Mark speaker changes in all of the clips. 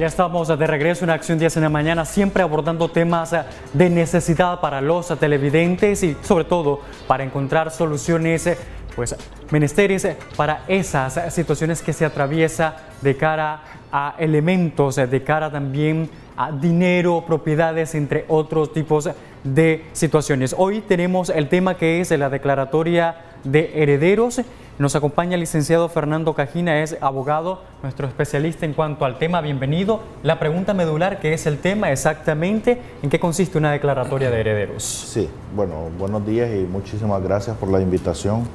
Speaker 1: Ya estamos de regreso en Acción 10 en la mañana, siempre abordando temas de necesidad para los televidentes y sobre todo para encontrar soluciones, menesteres para esas situaciones que se atraviesa de cara a elementos, de cara también a dinero, propiedades, entre otros tipos de situaciones. Hoy tenemos el tema que es la declaratoria de herederos. Nos acompaña el licenciado Fernando Cajina, es abogado, nuestro especialista en cuanto al tema. Bienvenido. La pregunta medular, ¿qué es el tema exactamente? ¿En qué consiste una declaratoria de herederos?
Speaker 2: Sí, bueno, buenos días y muchísimas gracias por la invitación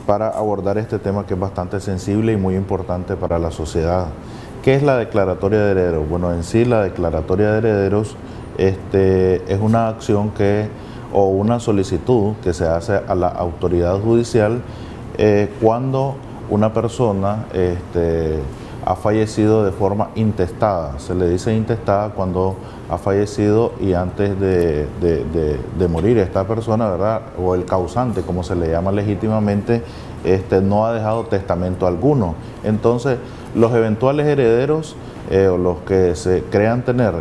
Speaker 2: para abordar este tema que es bastante sensible y muy importante para la sociedad. ¿Qué es la declaratoria de herederos? Bueno, en sí la declaratoria de herederos es una acción o una solicitud que se hace a la autoridad judicial cuando una persona ha fallecido de forma intestada. Se le dice intestada cuando ha fallecido y antes de morir esta persona, ¿verdad? O el causante, como se le llama legítimamente, no ha dejado testamento alguno. Entonces, los eventuales herederos o los que se crean tener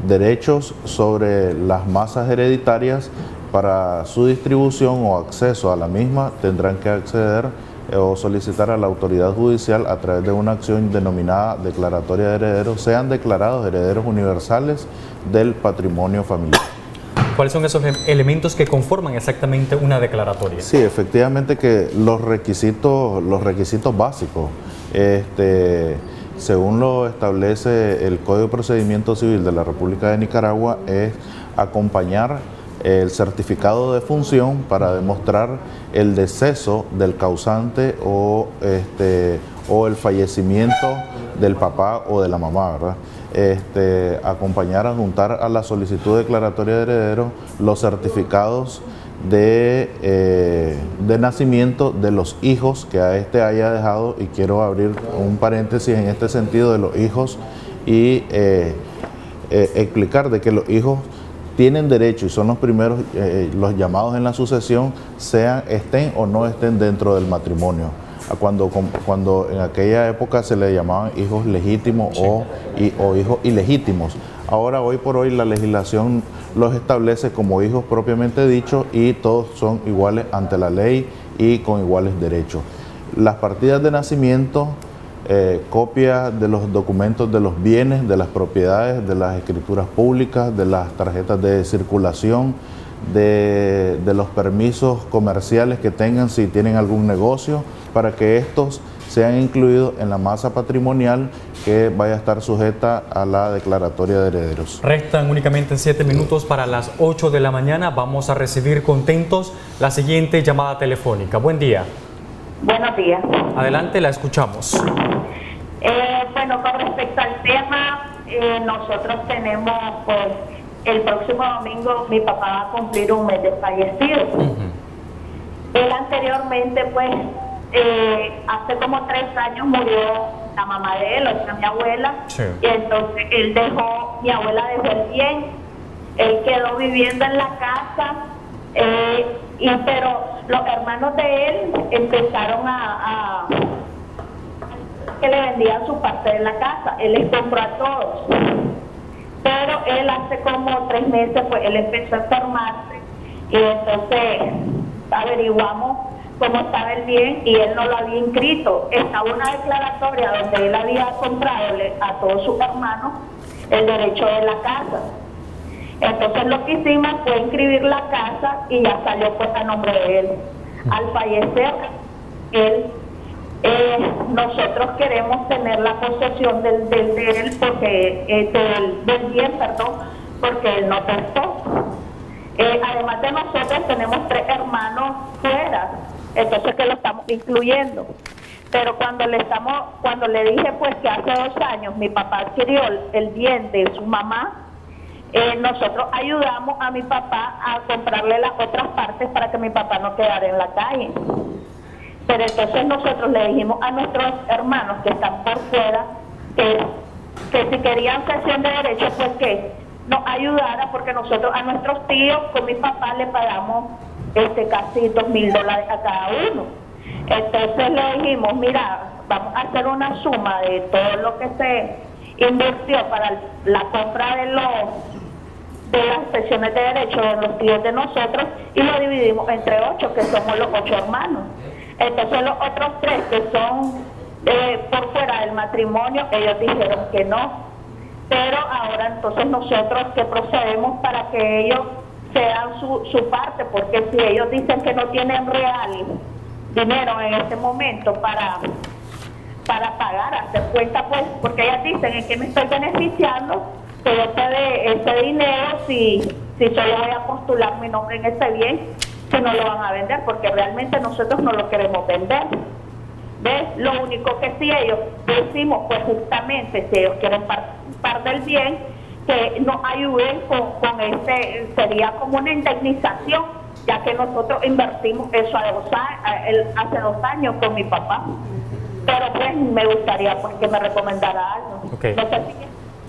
Speaker 2: derechos sobre las masas hereditarias para su distribución o acceso a la misma tendrán que acceder o solicitar a la autoridad judicial a través de una acción denominada declaratoria de herederos, sean declarados herederos universales del patrimonio familiar.
Speaker 1: ¿Cuáles son esos elementos que conforman exactamente una declaratoria?
Speaker 2: Sí, efectivamente que los requisitos básicos, según lo establece el Código de Procedimiento Civil de la República de Nicaragua, es acompañar el certificado de función para demostrar el deceso del causante o el fallecimiento del papá o de la mamá, ¿verdad? Acompañar, adjuntar a la solicitud declaratoria de herederos los certificados de nacimiento de los hijos que a haya dejado, y quiero abrir un paréntesis en este sentido de los hijos y explicar de que los hijos tienen derecho y son los primeros, los llamados en la sucesión, estén o no estén dentro del matrimonio. Cuando en aquella época se le llamaban hijos legítimos o hijos ilegítimos. Ahora, hoy por hoy, la legislación los establece como hijos propiamente dichos y todos son iguales ante la ley y con iguales derechos. Las partidas de nacimiento, copias de los documentos de los bienes, de las propiedades, de las escrituras públicas, de las tarjetas de circulación, de los permisos comerciales que tengan si tienen algún negocio, para que estos sean incluidos en la masa patrimonial que vaya a estar sujeta a la declaratoria de herederos.
Speaker 1: Restan únicamente 7 minutos para las 8 de la mañana. Vamos a recibir contentos la siguiente llamada telefónica. Buen día.
Speaker 3: Buenos días.
Speaker 1: Adelante, la escuchamos.
Speaker 3: Bueno, con respecto al tema, nosotros tenemos, pues, el próximo domingo mi papá va a cumplir un mes de fallecido. Él anteriormente, pues, hace como 3 años murió la mamá de él, o sea, mi abuela. Sí. Y entonces mi abuela dejó el bien, él quedó viviendo en la casa, pero los hermanos de él empezaron que le vendían su parte de la casa. Él les compró a todos, pero él hace como 3 meses, pues él empezó a enfermarse y entonces averiguamos cómo estaba el bien y él no lo había inscrito. Estaba una declaratoria donde él había comprado a todos sus hermanos el derecho de la casa. Entonces lo que hicimos fue inscribir la casa y ya salió pues a nombre de él. Al fallecer él, nosotros queremos tener la posesión del bien, porque él no prestó. Además de nosotros tenemos 3 hermanos fuera, entonces que lo estamos incluyendo. Pero cuando le dije pues que hace 2 años mi papá adquirió el bien de su mamá, nosotros ayudamos a mi papá a comprarle las otras partes para que mi papá no quedara en la calle. Pero entonces nosotros le dijimos a nuestros hermanos que están por fuera que si querían cesión de derechos, pues que nos ayudara, porque nosotros a nuestros tíos con mi papá le pagamos casi $2,000 a cada uno. Entonces le dijimos, mira, vamos a hacer una suma de todo lo que se invirtió para la compra de las secciones de derecho de los tíos de nosotros y lo dividimos entre 8, que somos los 8 hermanos. Entonces los otros 3 que son por fuera del matrimonio, ellos dijeron que no. Pero ahora entonces nosotros que procedemos para que ellos sean su parte, porque si ellos dicen que no tienen real dinero en este momento para pagar, hacer cuenta, pues, porque ellas dicen en que me estoy beneficiando, que yo te dé ese dinero si solo voy a postular mi nombre en ese bien, que no lo van a vender, porque realmente nosotros no lo queremos vender. ¿Ves? Lo único que sí ellos decimos, pues justamente, si ellos quieren participar del bien, que nos ayuden con sería como una indemnización, ya que nosotros invertimos eso hace 2 años con mi papá. Pero pues me gustaría pues, que me recomendara algo.
Speaker 1: Okay.
Speaker 3: No sé si...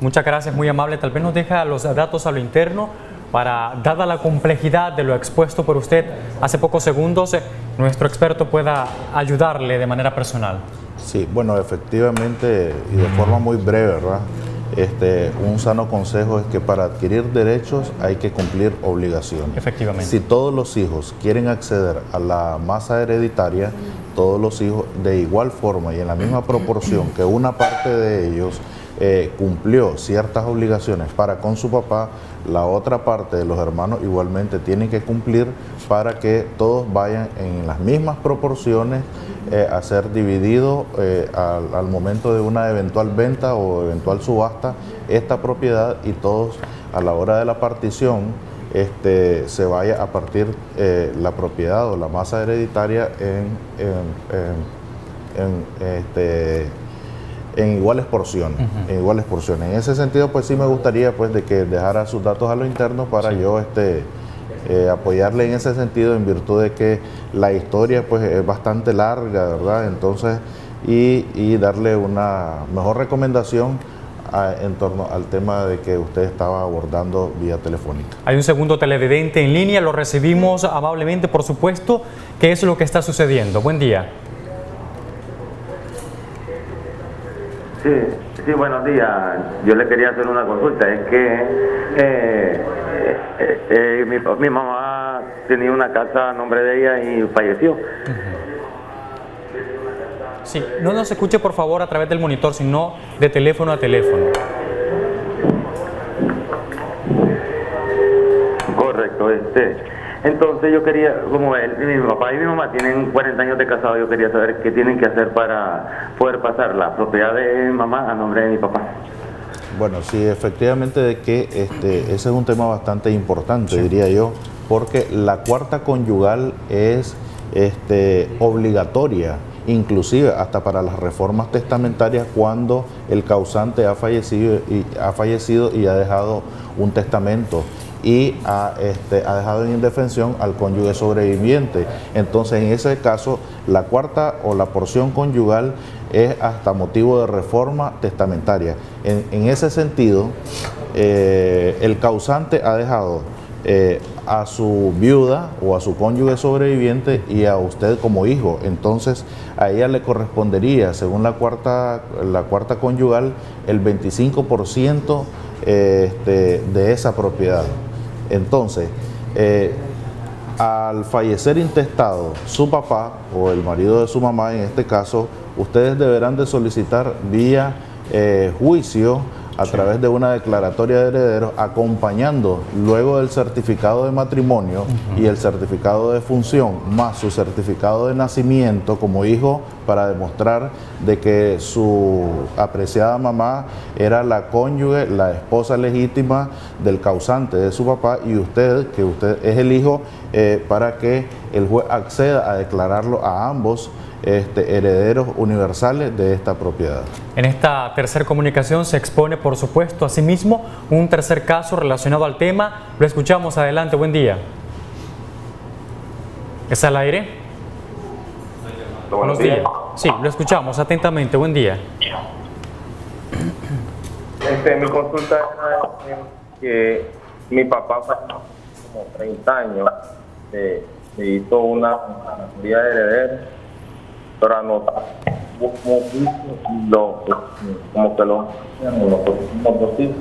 Speaker 1: Muchas gracias, muy amable. Tal vez nos deja los datos a lo interno para, dada la complejidad de lo expuesto por usted hace pocos segundos, nuestro experto pueda ayudarle de manera personal.
Speaker 2: Sí, bueno, efectivamente y de forma muy breve, ¿verdad? Un sano consejo es que para adquirir derechos hay que cumplir obligaciones.
Speaker 1: Efectivamente.
Speaker 2: Si todos los hijos quieren acceder a la masa hereditaria, todos los hijos de igual forma y en la misma proporción que una parte de ellos cumplió ciertas obligaciones para con su papá, la otra parte de los hermanos igualmente tienen que cumplir para que todos vayan en las mismas proporciones a ser dividido al momento de una eventual venta o eventual subasta esta propiedad, y todos a la hora de la partición se vaya a partir la propiedad o la masa hereditaria en iguales porciones, en iguales porciones. En ese sentido, pues sí me gustaría pues de que dejara sus datos a lo interno para yo apoyarle en ese sentido, en virtud de que la historia pues es bastante larga, ¿verdad? Entonces, y darle una mejor recomendación en torno al tema de que usted estaba abordando vía telefónica.
Speaker 1: Hay un segundo televidente en línea, lo recibimos amablemente, por supuesto. ¿Qué es lo que está sucediendo? Buen día.
Speaker 4: Sí, buenos días. Yo le quería hacer una consulta. Es que mi mamá tenía una casa a nombre de ella y falleció.
Speaker 1: Sí, no nos escuche por favor a través del monitor, sino de teléfono a teléfono.
Speaker 4: Correcto, entonces yo quería, como mi papá y mi mamá tienen 40 años de casado, yo quería saber qué tienen que hacer para poder pasar la propiedad de mi mamá a nombre de mi papá.
Speaker 2: Bueno, sí, efectivamente de que ese es un tema bastante importante, diría yo, porque la cuarta conyugal es obligatoria, inclusive hasta para las reformas testamentarias, cuando el causante ha fallecido y ha dejado un testamento y ha dejado en indefensión al cónyuge sobreviviente. Entonces, en ese caso, la cuarta o la porción conyugal es hasta motivo de reforma testamentaria. En ese sentido, el causante ha dejado a su viuda o a su cónyuge sobreviviente y a usted como hijo. Entonces, a ella le correspondería, según la cuarta conyugal, el 25% de esa propiedad. Entonces, al fallecer intestado su papá o el marido de su mamá, en este caso, ustedes deberán de solicitar vía juicio a través de una declaratoria de herederos, acompañando luego del certificado de matrimonio y el certificado de función, más su certificado de nacimiento como hijo, para demostrar de que su apreciada mamá era la cónyuge, la esposa legítima del causante de su papá, y que usted es el hijo, para que el juez acceda a declararlo a ambos herederos universales de esta propiedad.
Speaker 1: En esta tercera comunicación se expone, por supuesto, asimismo, un tercer caso relacionado al tema. Lo escuchamos. Adelante, buen día. ¿Está al aire? Buenos días. Sí, lo escuchamos atentamente. Buen día.
Speaker 5: Mi consulta era que mi papá hace como 30 años se hizo una mayoría de herederos, pero anotar como que lo posible.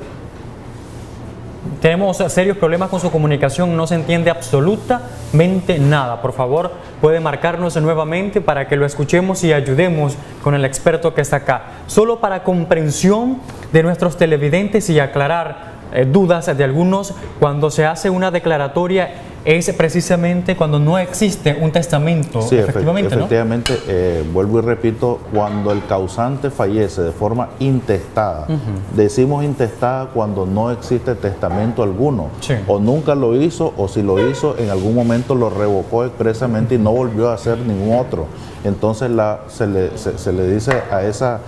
Speaker 1: Tenemos serios problemas con su comunicación, no se entiende absolutamente nada. Por favor, puede marcarnos nuevamente para que lo escuchemos y ayudemos con el experto que está acá. Solo para comprensión de nuestros televidentes y aclarar dudas de algunos, cuando se hace una declaratoria es precisamente cuando no existe un testamento.
Speaker 2: Sí,
Speaker 1: efectivamente, ¿no?
Speaker 2: Efectivamente, vuelvo y repito, cuando el causante fallece de forma intestada, decimos intestada cuando no existe testamento alguno,
Speaker 1: Sí.
Speaker 2: o nunca lo hizo, o si lo hizo, en algún momento lo revocó expresamente y no volvió a hacer ningún otro. Entonces se le dice a esa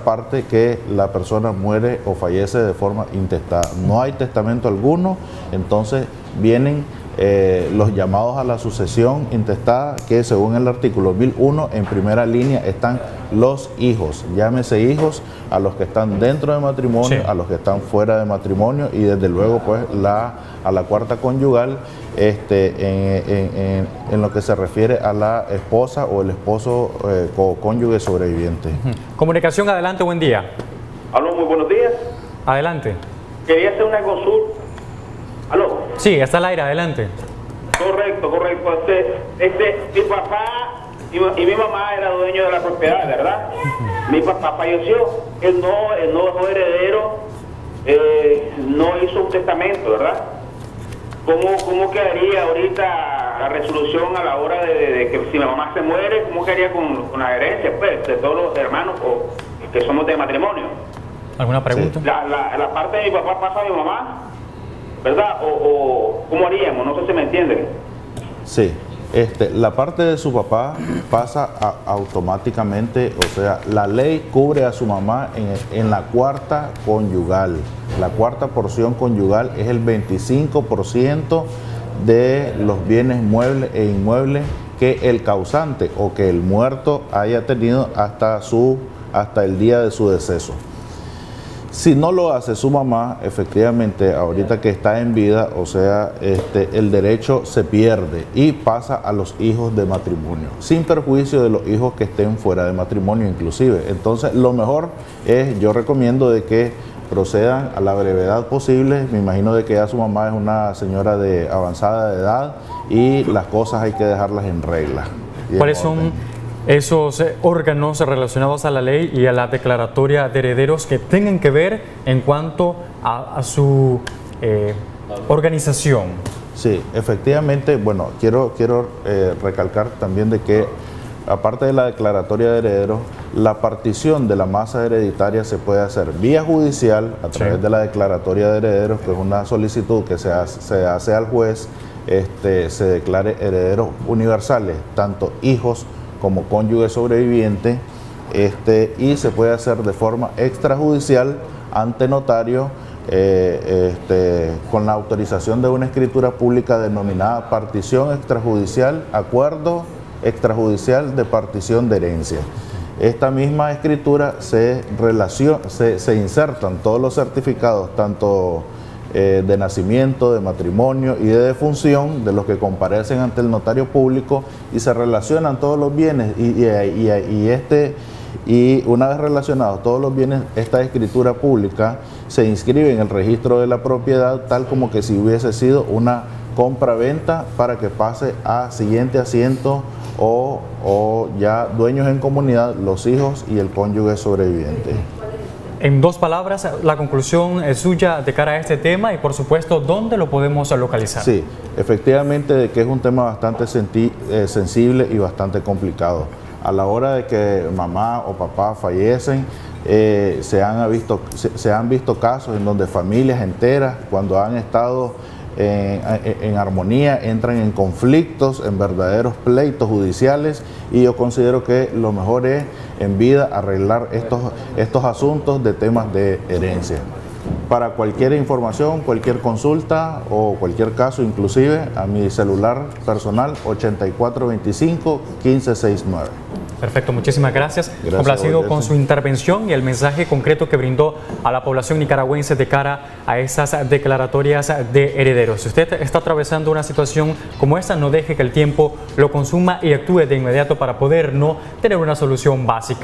Speaker 2: parte que la persona muere o fallece de forma intestada. No hay testamento alguno, entonces vienen los llamados a la sucesión intestada, que según el artículo 1001 en primera línea están los hijos, llámese hijos a los que están dentro de matrimonio,
Speaker 1: Sí.
Speaker 2: a los que están fuera de matrimonio, y desde luego pues a la cuarta conyugal, en lo que se refiere a la esposa o el esposo cónyuge sobreviviente.
Speaker 1: Comunicación, adelante, buen día.
Speaker 6: Aló, muy buenos días.
Speaker 1: Adelante.
Speaker 6: Quería hacer una consulta. Aló.
Speaker 1: Sí, está al aire, adelante.
Speaker 6: Correcto. Mi papá y mi mamá eran dueños de la propiedad, ¿verdad? Mi papá falleció. Él no dejó heredero, no hizo un testamento, ¿verdad? ¿Cómo quedaría ahorita la resolución a la hora de que si mi mamá se muere, cómo quedaría con la herencia, pues, de todos los hermanos que somos de matrimonio?
Speaker 1: ¿Alguna pregunta?
Speaker 2: Sí.
Speaker 6: La parte de mi papá pasa a mi mamá, ¿verdad? O ¿cómo haríamos? No sé si me entienden.
Speaker 2: Sí, la parte de su papá pasa automáticamente, o sea, la ley cubre a su mamá en la cuarta conyugal. La cuarta porción conyugal es el 25% de los bienes muebles e inmuebles que el causante o que el muerto haya tenido hasta el día de su deceso. Si no lo hace su mamá, efectivamente, ahorita que está en vida, o sea, el derecho se pierde y pasa a los hijos de matrimonio, sin perjuicio de los hijos que estén fuera de matrimonio inclusive. Entonces, lo mejor es, yo recomiendo de que procedan a la brevedad posible. Me imagino de que ya su mamá es una señora de avanzada de edad y las cosas hay que dejarlas en regla.
Speaker 1: ¿Cuáles son esos órganos relacionados a la ley y a la declaratoria de herederos que tengan que ver en cuanto a su organización?
Speaker 2: Sí, efectivamente, bueno, quiero recalcar también de que aparte de la declaratoria de herederos, la partición de la masa hereditaria se puede hacer vía judicial a través de la declaratoria de herederos, que es una solicitud que se hace al juez, se declare herederos universales, tanto hijos como cónyuge sobreviviente, y se puede hacer de forma extrajudicial ante notario, con la autorización de una escritura pública denominada partición extrajudicial, acuerdo extrajudicial de partición de herencia. Esta misma escritura se insertan todos los certificados, tanto de nacimiento, de matrimonio y de defunción de los que comparecen ante el notario público, y se relacionan todos los bienes y una vez relacionados todos los bienes, esta escritura pública se inscribe en el registro de la propiedad tal como que si hubiese sido una compra-venta, para que pase a siguiente asiento o ya dueños en comunidad, los hijos y el cónyuge sobreviviente.
Speaker 1: En dos palabras, la conclusión es suya de cara a este tema y por supuesto, ¿dónde lo podemos localizar? Sí,
Speaker 2: efectivamente de que es un tema bastante sensible y bastante complicado. A la hora de que mamá o papá fallecen, se han visto casos en donde familias enteras, cuando han estado en armonía, entran en conflictos, en verdaderos pleitos judiciales, y yo considero que lo mejor es en vida arreglar estos asuntos de temas de herencia. Para cualquier información, cualquier consulta o cualquier caso, inclusive a mi celular personal 8425-1569.
Speaker 1: Perfecto, muchísimas gracias. Complacido
Speaker 2: Gracias
Speaker 1: con su intervención y el mensaje concreto que brindó a la población nicaragüense de cara a esas declaratorias de herederos. Si usted está atravesando una situación como esta, no deje que el tiempo lo consuma y actúe de inmediato para poder no tener una solución básica.